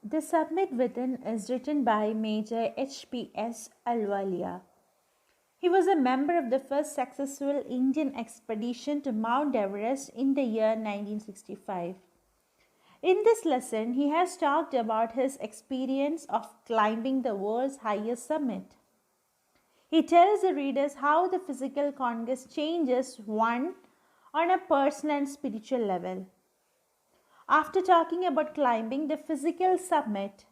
The summit within is written by Major H.P.S. Alwalia. He was a member of the first successful Indian expedition to Mount Everest in the year 1965. In this lesson, he has talked about his experience of climbing the world's highest summit. He tells the readers how the physical conquest changes one on a personal and spiritual level. After talking about climbing the physical summit,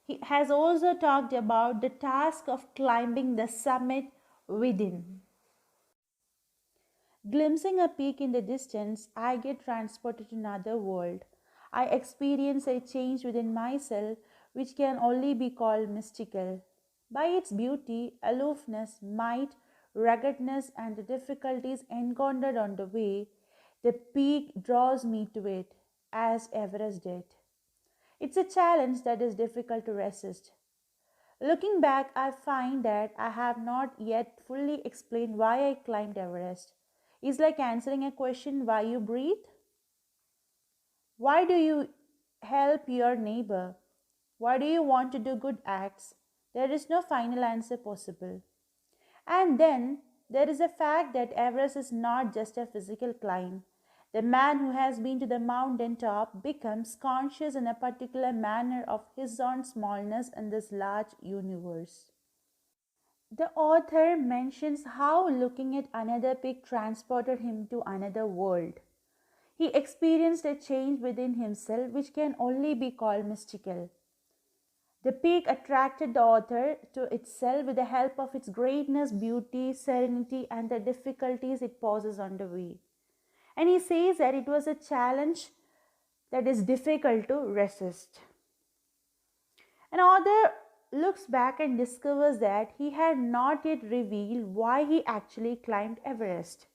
he has also talked about the task of climbing the summit within. Glimpsing a peak in the distance, I get transported to another world. I experience a change within myself which can only be called mystical. By its beauty, aloofness, might, ruggedness, and the difficulties encountered on the way, the peak draws me to it, as Everest did. It's a challenge that is difficult to resist. Looking back, I find that I have not yet fully explained why I climbed Everest. It's like answering a question why you breathe? Why do you help your neighbor? Why do you want to do good acts? There is no final answer possible. And then there is the fact that Everest is not just a physical climb. The man who has been to the mountain top becomes conscious in a particular manner of his own smallness in this large universe. The author mentions how looking at another peak transported him to another world. He experienced a change within himself which can only be called mystical. The peak attracted the author to itself with the help of its greatness, beauty, serenity, and the difficulties it poses on the way. And he says that it was a challenge that is difficult to resist. An author looks back and discovers that he had not yet revealed why he actually climbed Everest.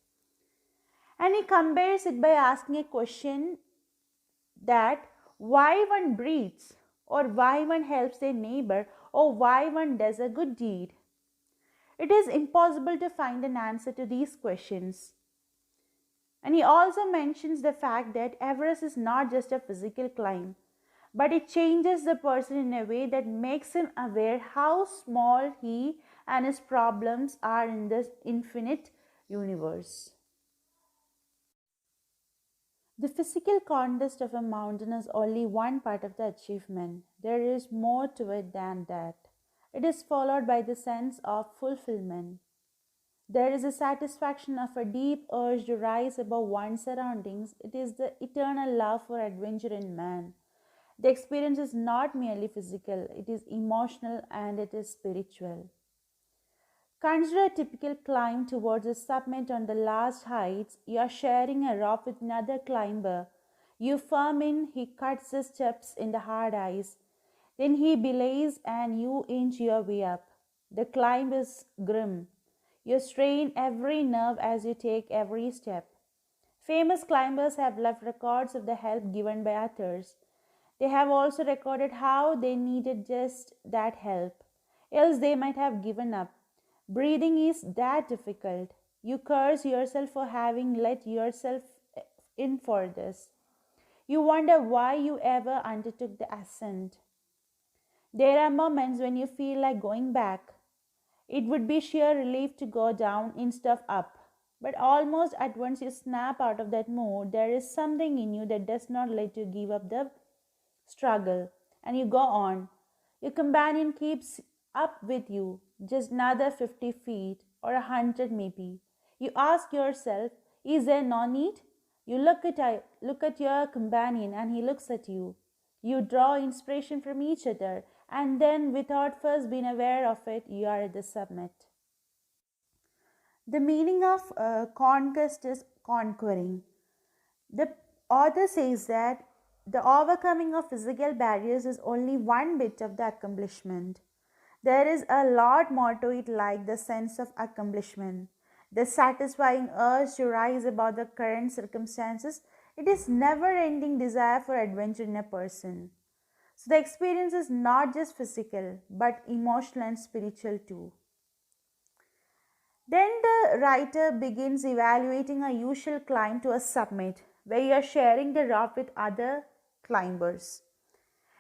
And he compares it by asking a question that why one breathes, or why one helps their neighbor, or why one does a good deed. It is impossible to find an answer to these questions. And he also mentions the fact that Everest is not just a physical climb, but it changes the person in a way that makes him aware how small he and his problems are in this infinite universe. The physical contest of a mountain is only one part of the achievement. There is more to it than that. It is followed by the sense of fulfillment. There is a satisfaction of a deep urge to rise above one's surroundings. It is the eternal love for adventure in man. The experience is not merely physical, it is emotional and it is spiritual. Consider a typical climb towards the summit on the last heights. You are sharing a rope with another climber. You firm in, he cuts the steps in the hard ice. Then he belays and you inch your way up. The climb is grim. You strain every nerve as you take every step. Famous climbers have left records of the help given by others. They have also recorded how they needed just that help, else they might have given up. Breathing is that difficult. You curse yourself for having let yourself in for this. You wonder why you ever undertook the ascent. There are moments when you feel like going back. It would be sheer relief to go down instead of up. But almost at once you snap out of that mood, there is something in you that does not let you give up the struggle, and you go on. Your companion keeps up with you, just another 50 feet or 100 maybe. You ask yourself, is there no need? You look at your companion and he looks at you. You draw inspiration from each other, and then, without first being aware of it, you are at the summit. The meaning of conquest is conquering. The author says that the overcoming of physical barriers is only one bit of the accomplishment. There is a lot more to it, like the sense of accomplishment, the satisfying urge to rise above the current circumstances. It is never ending desire for adventure in a person. So the experience is not just physical but emotional and spiritual too. Then the writer begins evaluating a usual climb to a summit where you are sharing the route with other climbers.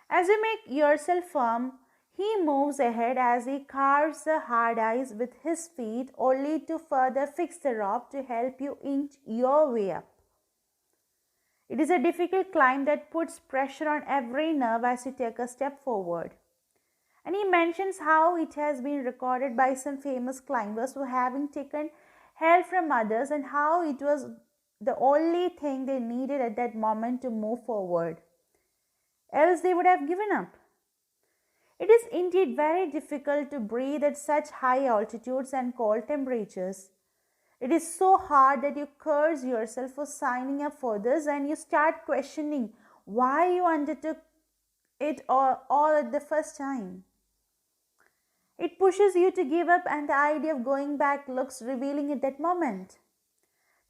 As you make yourself firm, he moves ahead as he carves the hard ice with his feet, only to further fix the rope to help you inch your way up. It is a difficult climb that puts pressure on every nerve as you take a step forward. And he mentions how it has been recorded by some famous climbers who having taken help from others and how it was the only thing they needed at that moment to move forward. Else they would have given up. It is indeed very difficult to breathe at such high altitudes and cold temperatures. It is so hard that you curse yourself for signing up for this and you start questioning why you undertook it all at the first time. It pushes you to give up, and the idea of going back looks revealing at that moment.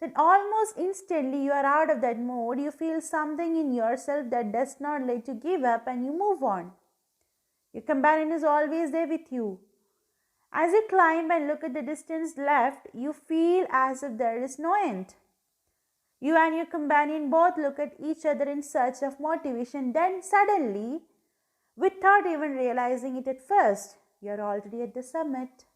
Then, almost instantly, you are out of that mood. You feel something in yourself that does not let you give up, and you move on. Your companion is always there with you. As you climb and look at the distance left, you feel as if there is no end. You and your companion both look at each other in search of motivation. Then, suddenly, without even realizing it at first, you're already at the summit.